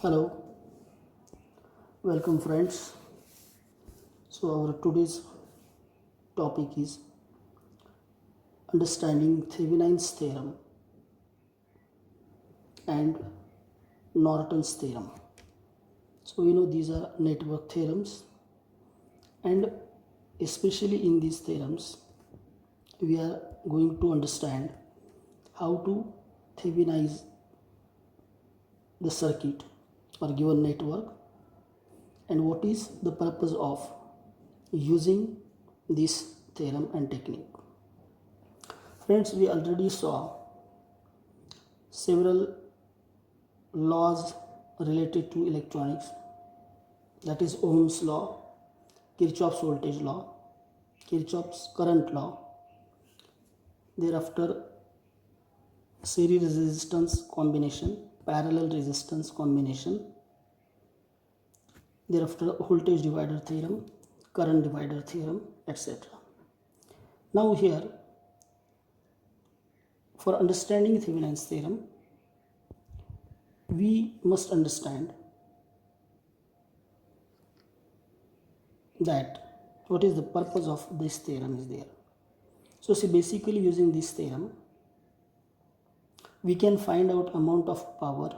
Hello, welcome friends. So our today's topic is understanding Thevenin's theorem and Norton's theorem. So these are network theorems, and especially in these theorems we are going to understand how to Thevenize the circuit or given network and what is the purpose of using this theorem and technique. Friends, we already saw several laws related to electronics, that is Ohm's law, Kirchhoff's voltage law, Kirchhoff's current law, thereafter series resistance combination, parallel resistance combination, thereafter voltage divider theorem, current divider theorem, etc. Now here, for understanding Thevenin's theorem, we must understand that what is the purpose of this theorem is there. So see, basically using this theorem we can find out amount of power,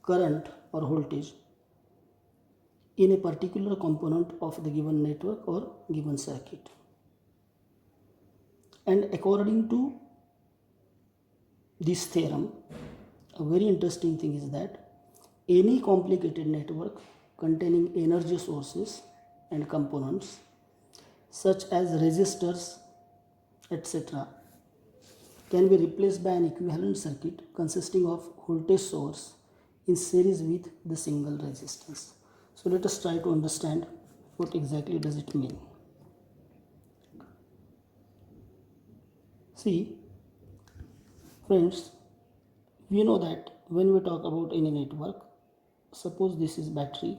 current or voltage in a particular component of the given network or given circuit. And according to this theorem, a very interesting thing is that any complicated network containing energy sources and components such as resistors, etc., can be replaced by an equivalent circuit consisting of voltage source in series with the single resistance. So let us try to understand what exactly does it mean. See, friends, we know that when we talk about any network, suppose this is battery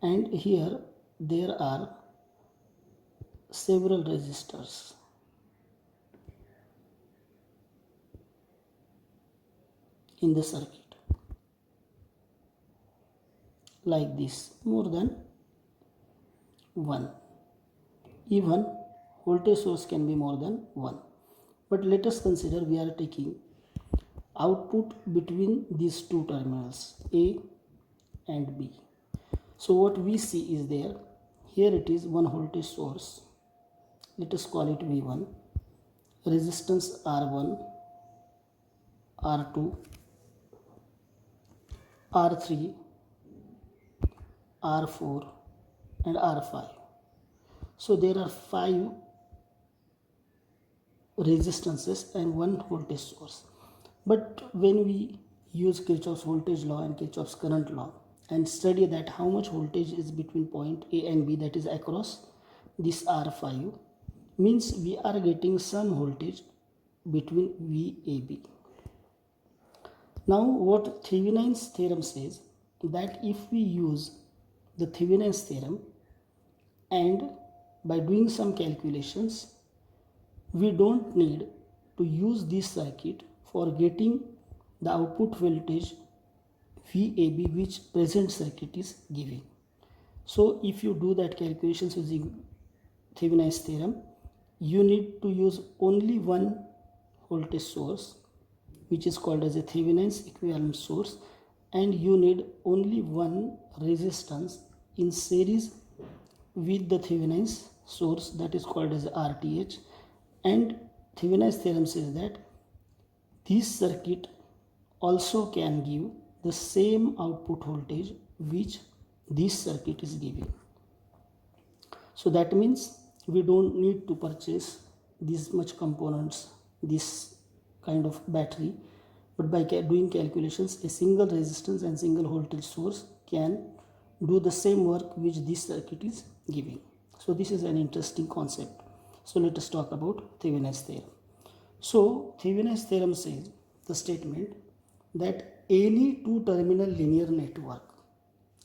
and here there are several resistors. In the circuit like this, more than one, even voltage source can be more than one, but let us consider we are taking output between these two terminals A and B. So what we see is there, here it is one voltage source, let us call it V1, resistance R1, R2, R3, R4 and R5. So there are 5 resistances and one voltage source. But when we use Kirchhoff's voltage law and Kirchhoff's current law and study that how much voltage is between point A and B, that is across this R5, means we are getting some voltage between VAB. Now what Thevenin's theorem says, that if we use the Thevenin's theorem and by doing some calculations, we don't need to use this circuit for getting the output voltage VAB which present circuit is giving. So if you do that calculations using Thevenin's theorem, you need to use only one voltage source which is called as a Thevenin's equivalent source, and you need only one resistance in series with the Thevenin's source, that is called as RTH. And Thevenin's theorem says that this circuit also can give the same output voltage which this circuit is giving. So that means we don't need to purchase this much components, this kind of battery, but by doing calculations, a single resistance and single voltage source can do the same work which this circuit is giving. So this is an interesting concept. So let us talk about Thevenin's theorem. So Thevenin's theorem says the statement that any two-terminal linear network,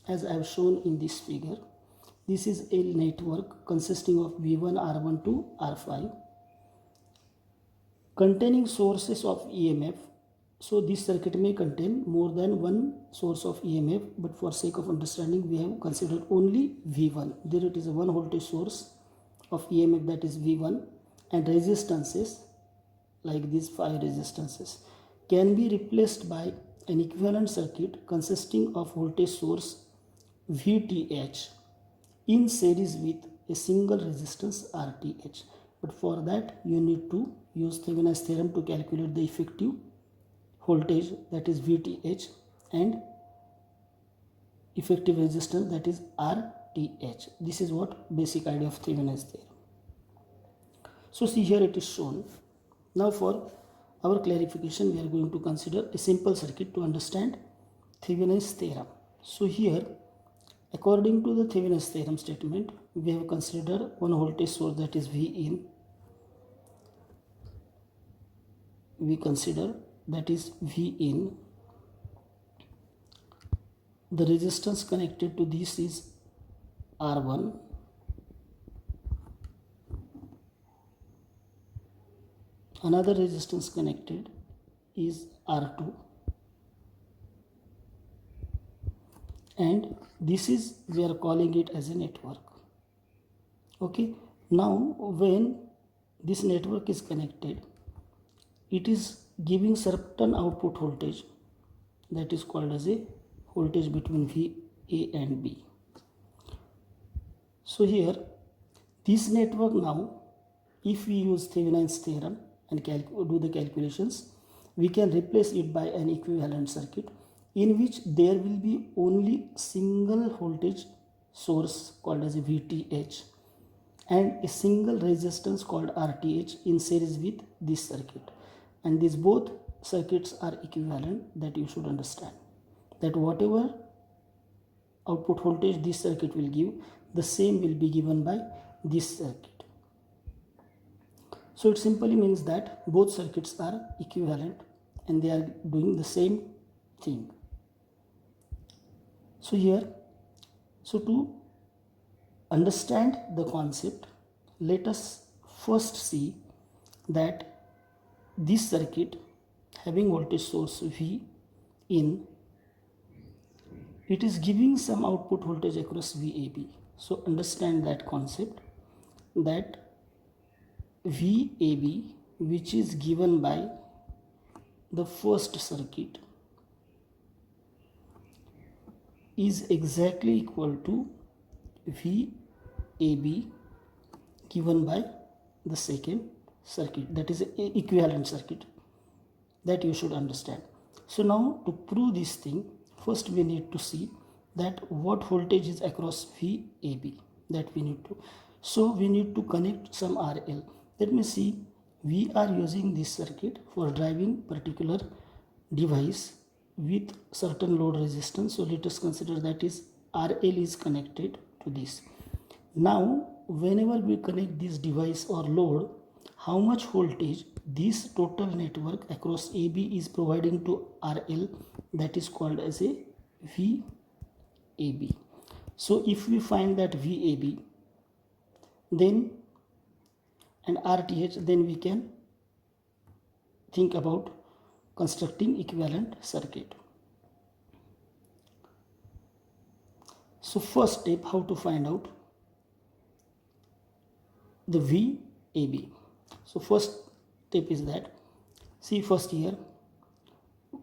as I have shown in this figure, this is a network consisting of V1, R1 to R5, containing sources of EMF So this circuit may contain more than one source of EMF, but for sake of understanding we have considered only V1. There it is a one voltage source of EMF, that is V1, and resistances like these 5 resistances can be replaced by an equivalent circuit consisting of voltage source VTH in series with a single resistance RTH. But for that you need to use Thevenin's theorem to calculate the effective voltage, that is VTH, and effective resistance, that is RTH. This is what basic idea of Thevenin's theorem. So see, here it is shown. Now for our clarification we are going to consider a simple circuit to understand Thevenin's theorem. So here, according to the Thevenin's theorem statement, we have considered one voltage source, that is V in. We consider that is V in. The resistance connected to this is R1. Another resistance connected is R2. And this is, we are calling it as a network. Okay. Now when this network is connected, it is giving certain output voltage, that is called as a voltage between VA and B. So here, this network now, if we use Thevenin's theorem and do the calculations, we can replace it by an equivalent circuit in which there will be only single voltage source called as a VTH and a single resistance called RTH in series with this circuit. And these both circuits are equivalent, that you should understand. That whatever output voltage this circuit will give, the same will be given by this circuit. So it simply means that both circuits are equivalent and they are doing the same thing. So here, so to understand the concept, let us first see that this circuit having voltage source V in, it is giving some output voltage across VAB. So understand that concept, that VAB, which is given by the first circuit, is exactly equal to VAB given by the second circuit, that is a equivalent circuit, that you should understand. So now to prove this thing, first we need to see that what voltage is across VAB, that we need to. So we need to connect some RL. Let me see, we are using this circuit for driving particular device with certain load resistance. So let us consider that is RL is connected to this. Now whenever we connect this device or load, how much voltage this total network across AB is providing to RL, that is called as a VAB. So if we find that VAB then and RTH, then we can think about constructing equivalent circuit. So first step, how to find out the VAB. So first step is that, see first here,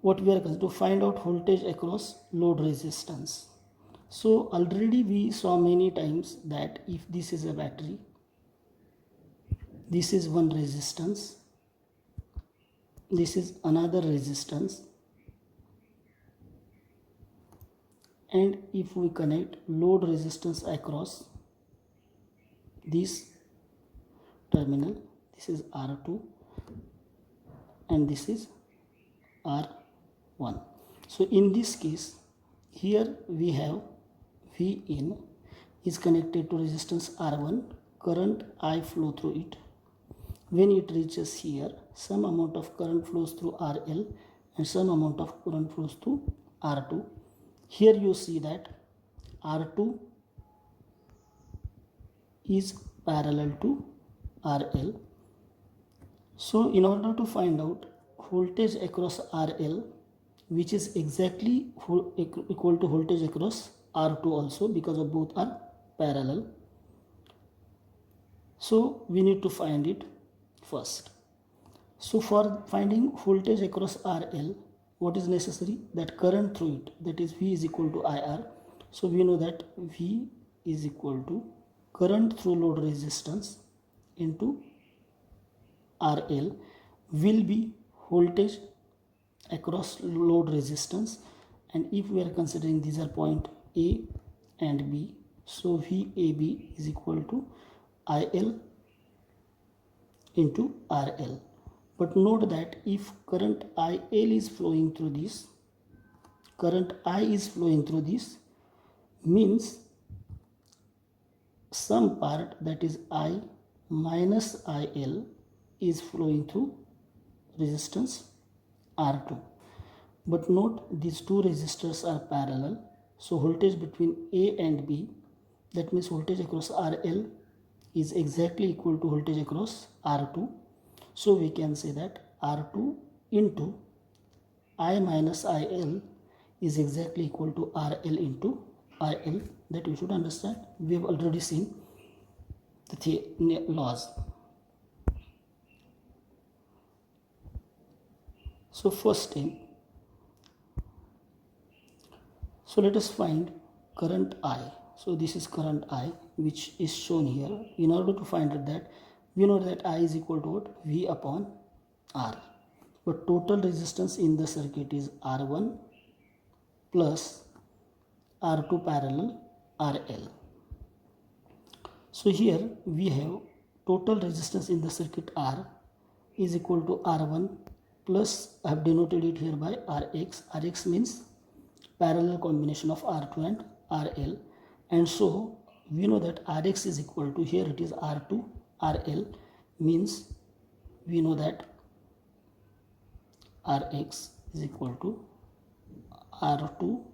what we are going to find out voltage across load resistance. So already we saw many times that if this is a battery, this is one resistance, this is another resistance, and if we connect load resistance across this terminal, this is R2 and this is R1. So in this case, here we have V in is connected to resistance R1, current I flow through it. When it reaches here, some amount of current flows through RL and some amount of current flows through R2. Here you see that R2 is parallel to RL. So in order to find out voltage across RL, which is exactly equal to voltage across R2 also, because of both are parallel. So we need to find it first. So for finding voltage across RL, what is necessary? That current through it, that is V is equal to IR. So we know that V is equal to current through load resistance into RL will be voltage across load resistance, and if we are considering these are point A and B, so VAB is equal to IL into RL. But note that if current IL is flowing through this, current I is flowing through this, means some part, that is I minus IL, is flowing through resistance R2. But note these two resistors are parallel, so voltage between A and B, that means voltage across RL is exactly equal to voltage across R2. So we can say that R2 into I minus IL is exactly equal to RL into IL. That you should understand. We have already seen the laws. So first thing, so let us find current I. So this is current I, which is shown here. In order to find that, we know that I is equal to what? V upon R. But total resistance in the circuit is R1 plus R2 parallel RL. So here we have total resistance in the circuit R is equal to R1 plus, I have denoted it here by Rx. Rx means parallel combination of R2 and RL, and so we know that Rx is equal to, here it is R2 RL, means we know that Rx is equal to R2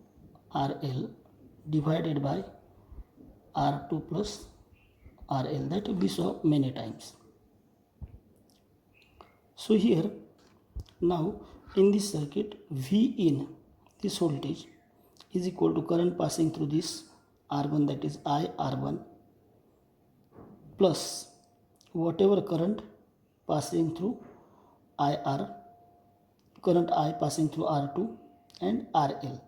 RL divided by R2 plus RL, that we saw many times. So here now in this circuit, V in this voltage is equal to current passing through this R1, that is I R1, plus whatever current passing through IR, current I passing through R2 and RL.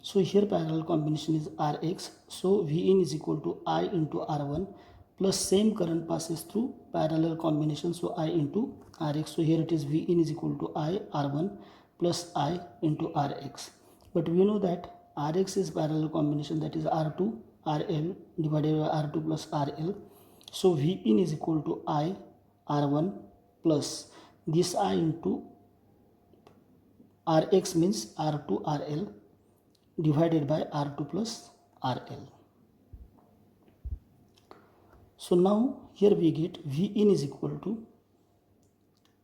So here parallel combination is Rx, so V in is equal to I into R1 plus same current passes through parallel combination, so I into Rx. So here it is V in is equal to I R1 plus I into Rx. But we know that Rx is parallel combination, that is R2 RL divided by R2 plus RL. So V in is equal to I R1 plus this I into Rx means R2 RL divided by R2 plus RL. So now here we get V in is equal to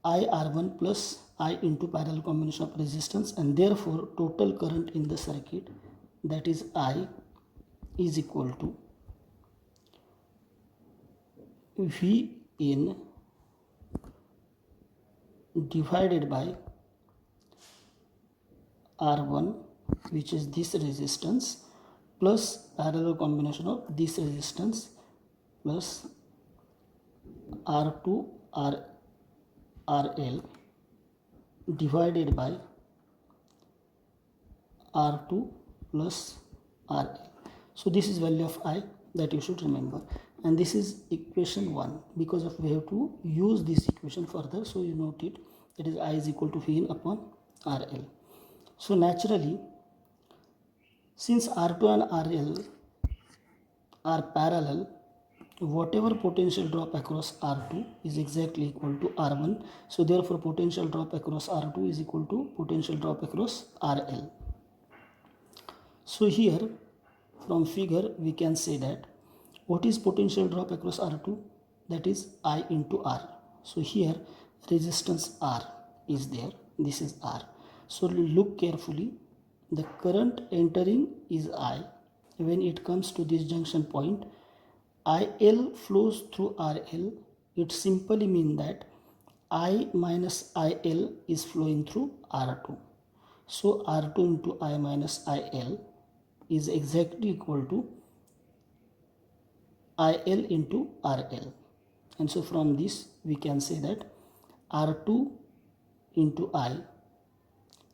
I R1 plus I into parallel combination of resistance, and therefore total current in the circuit, that is I, is equal to V in divided by R1, which is this resistance, plus parallel combination of this resistance plus R2 RL divided by R2 plus RL. So this is value of I, that you should remember, and this is equation 1, because of we have to use this equation further, so you note it, that is I is equal to V in upon RL. So naturally, since R2 and RL are parallel, whatever potential drop across R2 is exactly equal to R1. So therefore potential drop across R2 is equal to potential drop across RL. So here from figure we can say that what is potential drop across R2? That is I into R. So here resistance R is there, this is R. So look carefully, the current entering is I. When it comes to this junction point, IL flows through RL. It simply means that I minus IL is flowing through R2. So R2 into I minus IL is exactly equal to IL into RL. And so from this we can say that R2 into I,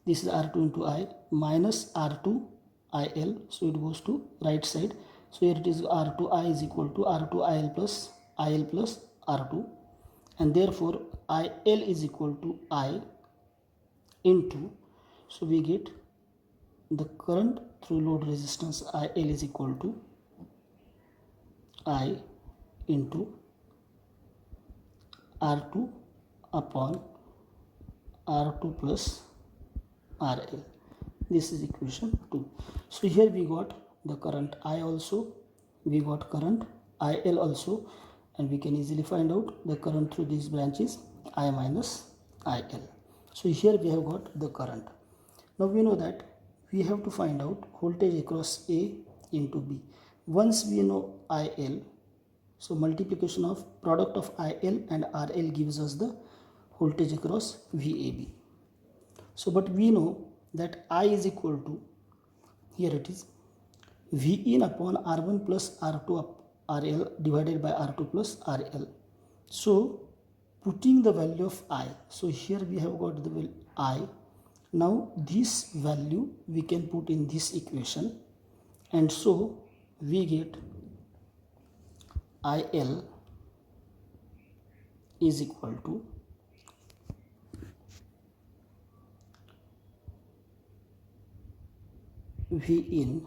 this is R2 into I minus R2 IL, so it goes to right side. So here it is R2I is equal to R2IL plus IL plus R2, and therefore IL is equal to I into, so we get the current through load resistance IL is equal to I into R2 upon R2 plus RL. This is equation 2. So here we got the current I also, we got current IL also, and we can easily find out the current through these branches I minus IL. So here we have got the current. Now we know that we have to find out voltage across A into B. Once we know IL, so multiplication of product of IL and RL gives us the voltage across VAB. So but we know that I is equal to, here it is, V in upon R1 plus R2 up RL divided by R2 plus RL. So putting the value of I, so here we have got the value I. Now this value we can put in this equation, and so we get IL is equal to V in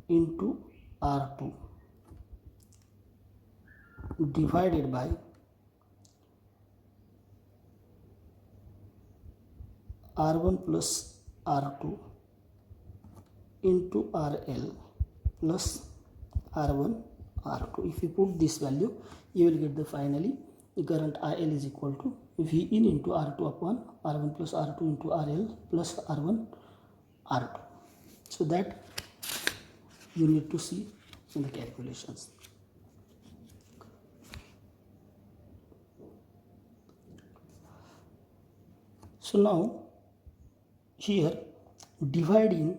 into R2 divided by R1 plus R2 into RL plus R1 R2. If you put this value, you will get the finally the current IL is equal to V in into R2 upon R1 plus R2 into RL plus R1 R2. So that you need to see in the calculations. So now here dividing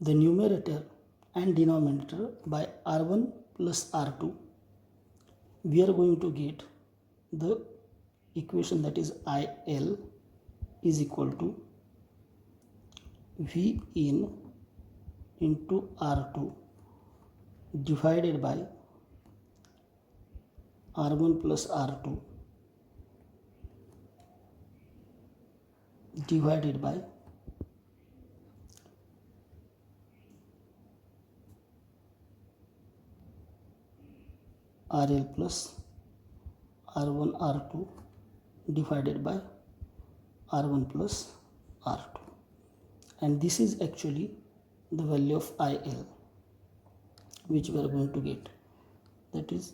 the numerator and denominator by R1 plus R2, we are going to get the equation that is IL is equal to V in into R2 divided by R1 plus R2 divided by RL plus R1 R2 divided by R1 plus R2, and this is actually the value of IL which we are going to get, that is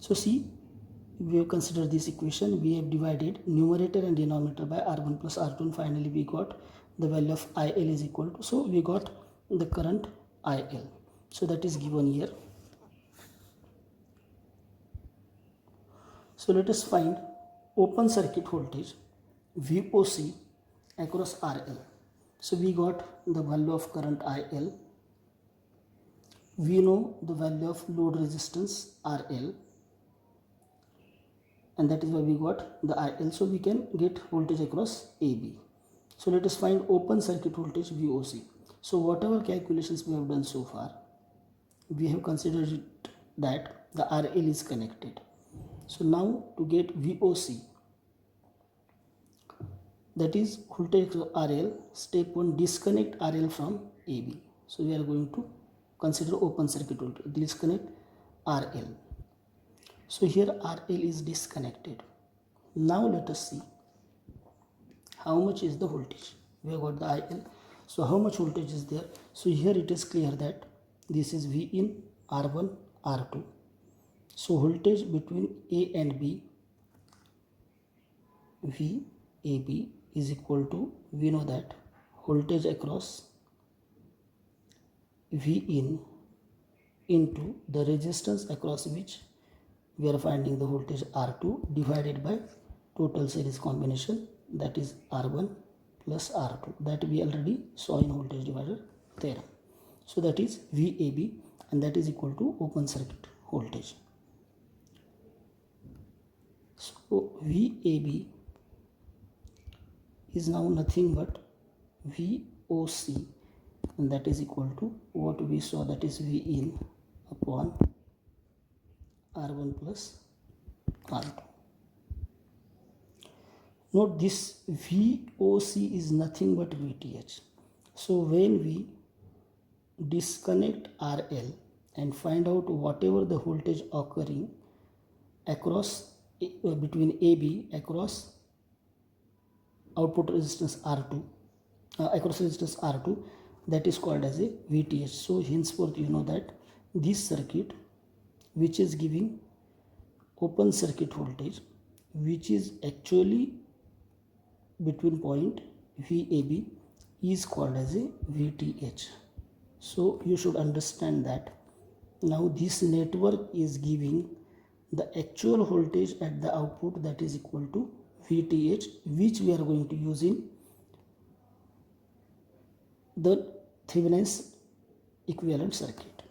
so see, we have considered this equation, we have divided numerator and denominator by R1 plus R2, and finally we got the value of IL is equal to, so we got the current IL, so that is given here. So let us find open circuit voltage VOC across RL. So we got the value of current IL, we know the value of load resistance RL, and that is why we got the IL, so we can get voltage across AB. So let us find open circuit voltage VOC. So whatever calculations we have done so far, we have considered it that the RL is connected. So now to get VOC, that is voltage RL, step 1, disconnect RL from AB. So we are going to consider open circuit voltage, disconnect RL. So here RL is disconnected. Now let us see how much is the voltage. We have got the IL, so how much voltage is there? So here it is clear that this is V in R1 R2. So voltage between A and B, VAB is equal to, we know that voltage across V in into the resistance across which we are finding the voltage R2 divided by total series combination, that is R1 plus R2, that we already saw in voltage divider theorem. So that is VAB, and that is equal to open circuit voltage. So VAB is now nothing but VOC, and that is equal to what we saw, that is V in upon R1 plus R2. Note this VOC is nothing but VTH. So when we disconnect RL and find out whatever the voltage occurring across between AB across output resistance R2, across resistance R2, that is called as a VTH. So henceforth you know that this circuit which is giving open circuit voltage, which is actually between point VAB, is called as a VTH. So you should understand that now this network is giving the actual voltage at the output, that is equal to VTH, which we are going to use in the Thevenin's equivalent circuit.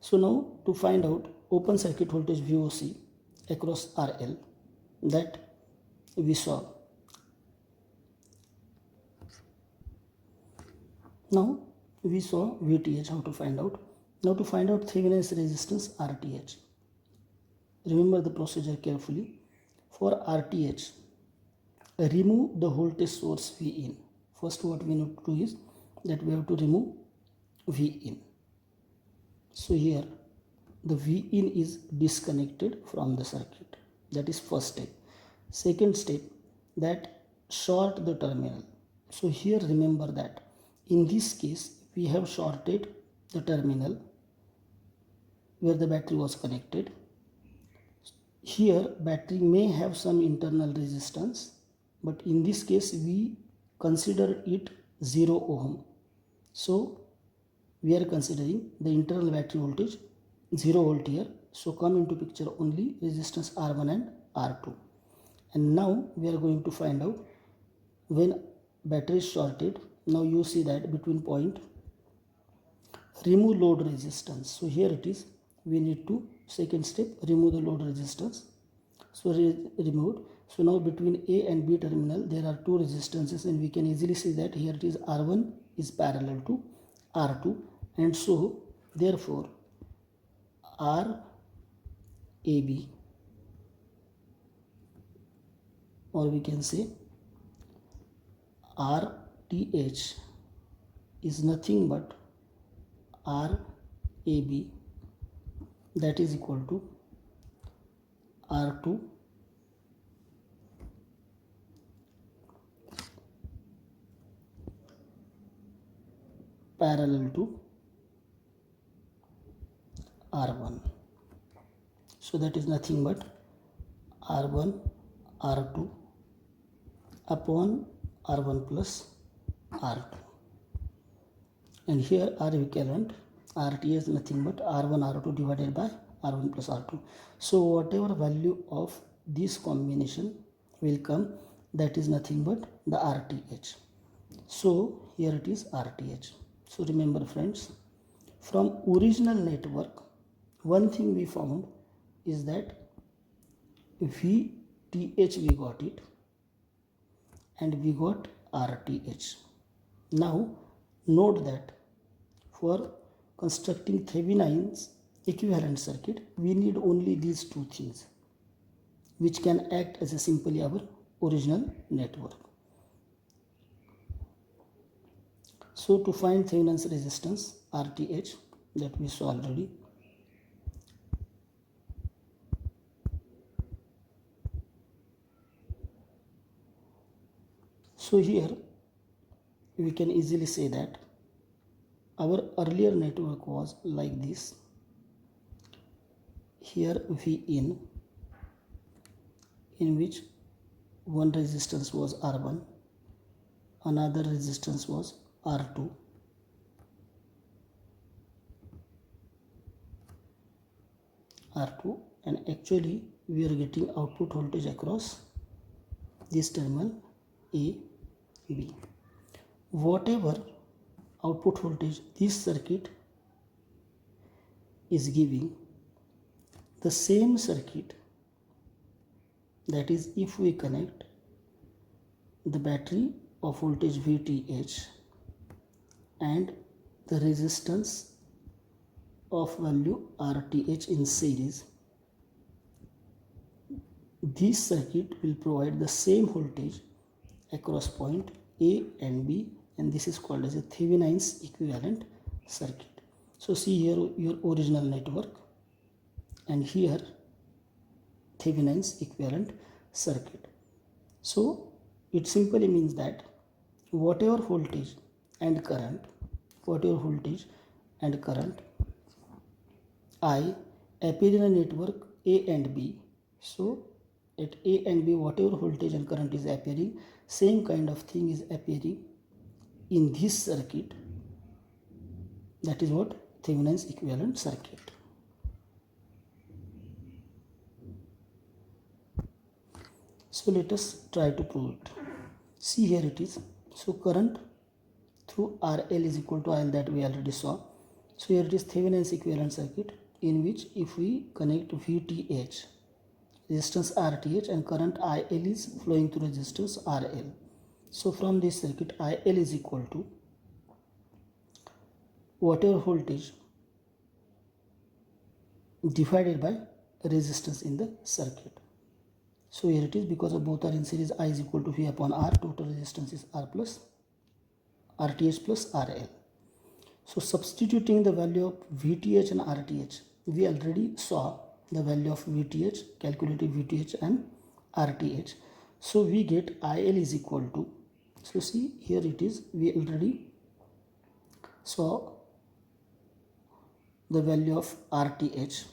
So now to find out open circuit voltage VOC across RL, that we saw. Now we saw VTH, how to find out. Now to find out Thevenin's resistance RTH, remember the procedure carefully. For RTH, remove the voltage source V in. First what we need to do is that we have to remove V in. So here the V in is disconnected from the circuit. That is first step. Second step, that short the terminal. So here remember that in this case we have shorted the terminal where the battery was connected. Here battery may have some internal resistance, but in this case we consider it 0 ohm. So we are considering the internal battery voltage 0 volt here. So come into picture only resistance R1 and R2. And now we are going to find out when battery is shorted. Now you see that between point remove load resistance. So here it is, we need to second step remove the load resistance. So removed. So now between A and B terminal there are two resistances, and we can easily see that here it is R1 is parallel to R2, and so therefore RAB, or we can say RTH, is nothing but RAB, that is equal to R2 parallel to R1. So that is nothing but R1 R2 upon R1 plus R2. And here R equivalent RT is nothing but R1 R2 divided by R1 plus R2. So whatever value of this combination will come, that is nothing but the RTH. So here it is RTH. So remember friends, from original network one thing we found is that VTH we got it, and we got RTH. Now note that for constructing Thevenin's equivalent circuit we need only these two things, which can act as a simply our original network. So to find Thevenin's resistance RTH, that we saw already. So here we can easily say that our earlier network was like this. Here V in which one resistance was R1, another resistance was R2, R2, and actually we are getting output voltage across this terminal A, B. Whatever output voltage this circuit is giving, the same circuit, that is if we connect the battery of voltage VTH and the resistance of value RTH in series, this circuit will provide the same voltage across point A and B, and this is called as a Thevenin's equivalent circuit. So see here your original network, and here Thevenin's equivalent circuit. So it simply means that whatever voltage and current I appear in a network A and B, so at A and B whatever voltage and current is appearing, same kind of thing is appearing in this circuit. That is what Thevenin's equivalent circuit. So let us try to prove it. See, here it is. So current through RL is equal to IL, that we already saw. So here it is Thevenin's equivalent circuit, in which if we connect VTH, resistance RTH, and current IL is flowing through resistance RL. So from this circuit IL is equal to whatever voltage divided by resistance in the circuit. So here it is, because of both are in series, I is equal to V upon R, total resistance is R plus RTH plus RL. So substituting the value of VTH and RTH, we already saw the value of VTH, calculated VTH and RTH. So we get IL is equal to, so see here it is, we already saw the value of RTH,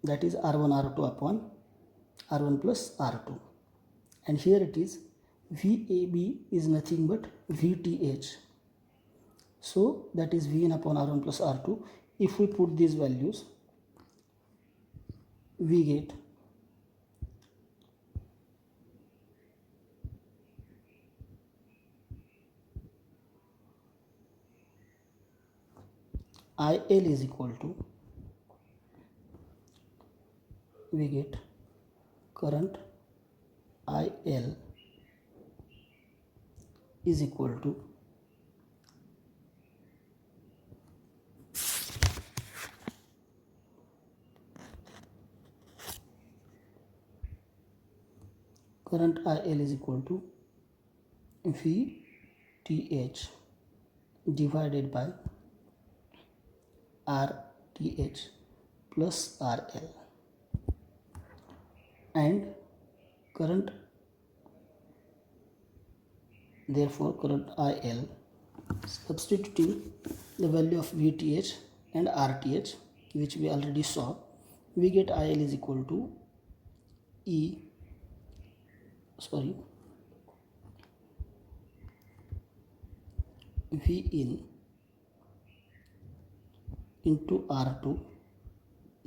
that is R1 R2 upon R1 plus R2, and here it is VAB is nothing but VTH, so that is Vn upon R1 plus R2. If we put these values, we get IL is equal to, we get current IL is equal to VTH divided by RTH plus RL, and current, therefore current IL, substituting the value of VTH and RTH, which we already saw, we get IL is equal to V in into R2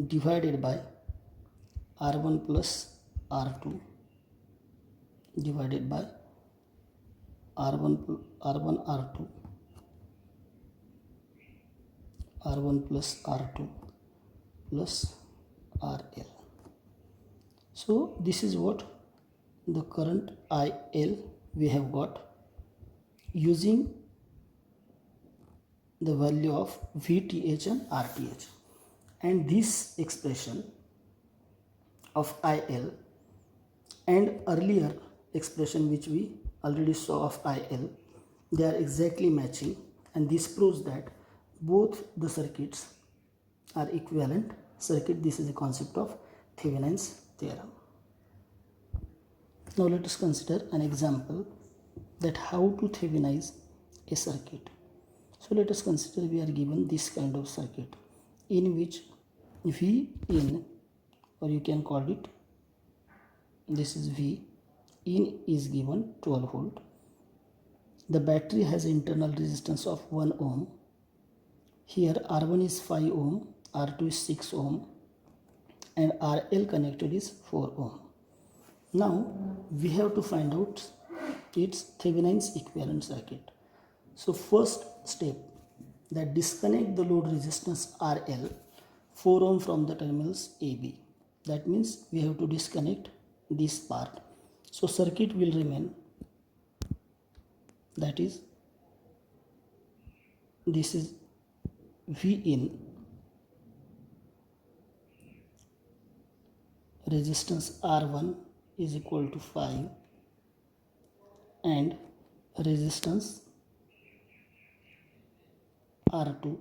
divided by R1 plus R2 divided by R1 R2 R1 plus R2 plus RL. So this is what the current IL we have got using the value of VTH and RTH, and this expression of IL and earlier expression which we already saw of IL, they are exactly matching, and this proves that both the circuits are equivalent circuit. This is a concept of Thevenin's theorem. Now let us consider an example that how to Thevenize a circuit. So let us consider we are given this kind of circuit in which V in, or you can call it, this is V in, is given 12 volt. The battery has internal resistance of 1 ohm. Here R1 is 5 ohm, R2 is 6 ohm, and RL connected is 4 ohm. Now we have to find out its Thevenin's equivalent circuit. So first step, that disconnect the load resistance RL 4 ohm from the terminals AB. That means we have to disconnect this part. So circuit will remain, that is, this is V in, resistance R1 is equal to 5 and resistance R2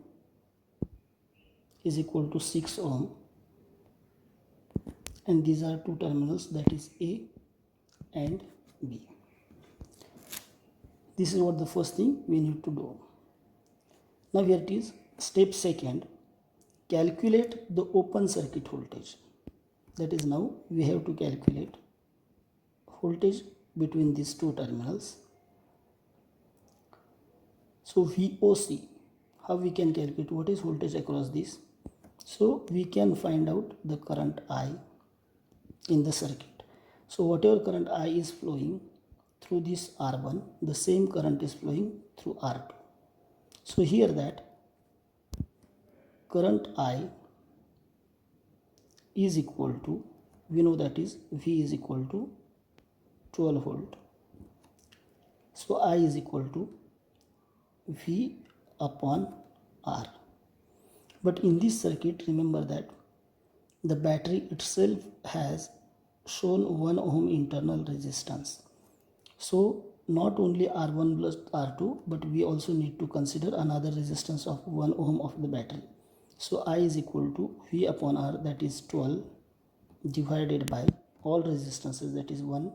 is equal to 6 ohm, and these are two terminals, that is A and B. This is what the first thing we need to do. Now here it is, step second, calculate the open circuit voltage. That is, now we have to calculate voltage between these two terminals. So VOC, how we can calculate what is voltage across this? So we can find out the current I in the circuit. So whatever current I is flowing through this R1, the same current is flowing through R2. So here that current I is equal to, we know that is V is equal to 12 volt. So I is equal to V upon R. But in this circuit, remember that the battery itself has shown 1 ohm internal resistance. So not only R1 plus R2, but we also need to consider another resistance of 1 ohm of the battery. So I is equal to V upon R, that is 12, divided by all resistances, that is 1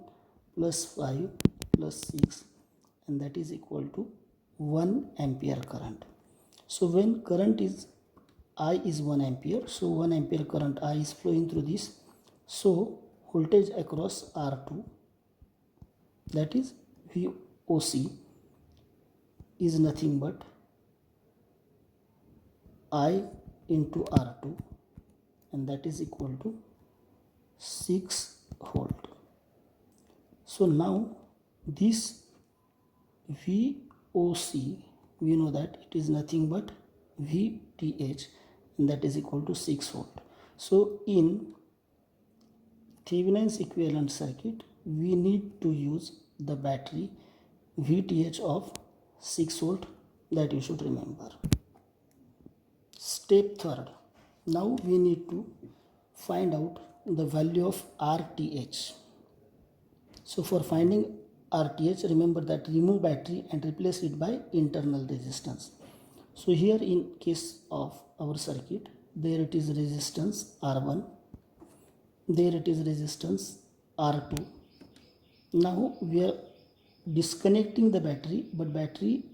plus 5 plus 6, and that is equal to 1 ampere current. So when current is I is 1 ampere, so 1 ampere current I is flowing through this. So voltage across R2, that is VOC, is nothing but I into R2, and that is equal to 6 volt. So now this VOC, we know that it is nothing but VTH, and that is equal to 6 volt. So in Thevenin's equivalent circuit, we need to use the battery VTH of 6 volt, that you should remember. Step third, now we need to find out the value of RTH. So for finding RTH, remember that remove battery and replace it by internal resistance. So here in case of our circuit, there it is resistance R1, there it is resistance R2. Now we are disconnecting the battery, but battery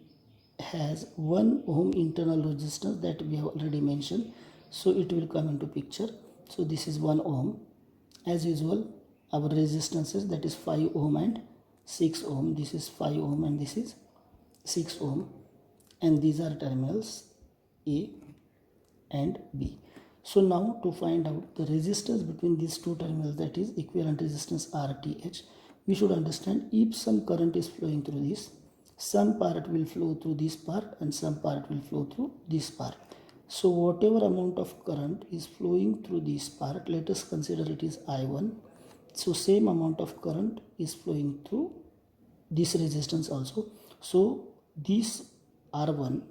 has 1 ohm internal resistance that we have already mentioned, so it will come into picture. So this is 1 ohm. As usual, our resistances, that is 5 ohm and 6 ohm. This is 5 ohm and this is 6 ohm, and these are terminals A and B. So now to find out the resistance between these two terminals, that is equivalent resistance RTH, we should understand if some current is flowing through this, some part will flow through this part and some part will flow through this part. So whatever amount of current is flowing through this part, let us consider it is I1. So same amount of current is flowing through this resistance also. So this R1,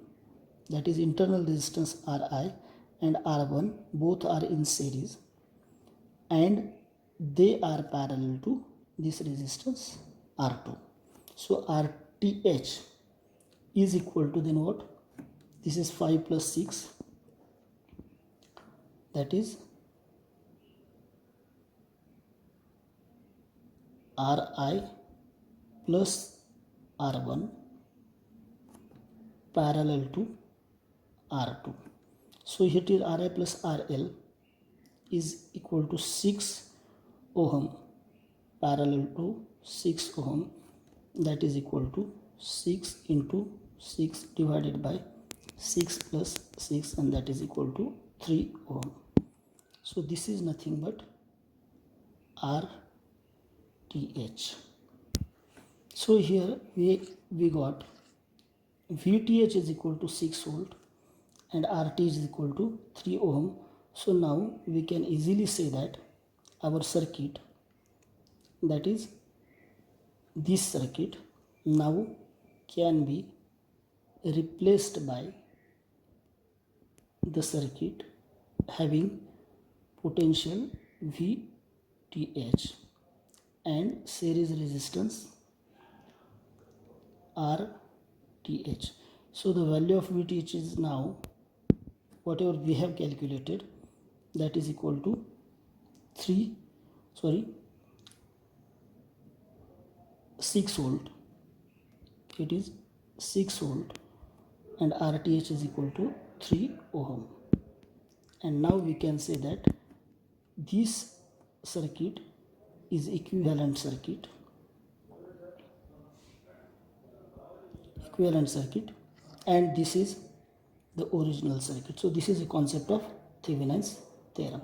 that is internal resistance Ri, and R1 both are in series, and they are parallel to this resistance R2. So RTH is equal to, then what? This is 5 plus 6, that is Ri plus R1 parallel to R2. So here it is Ri plus RL is equal to 6 ohm parallel to 6 ohm, that is equal to 6 into 6 divided by 6 plus 6, and that is equal to 3 ohm. So this is nothing but RTH. So here we got VTH is equal to 6 volt and RT is equal to 3 ohm. So now we can easily say that our circuit, that is this circuit, now can be replaced by the circuit having potential VTH and series resistance RTH. So the value of VTH is now whatever we have calculated, that is equal to 6 volt. It is 6 volt and RTH is equal to 3 ohm. And now we can say that this circuit is equivalent circuit, and this is the original circuit. So this is a concept of Thevenin's theorem.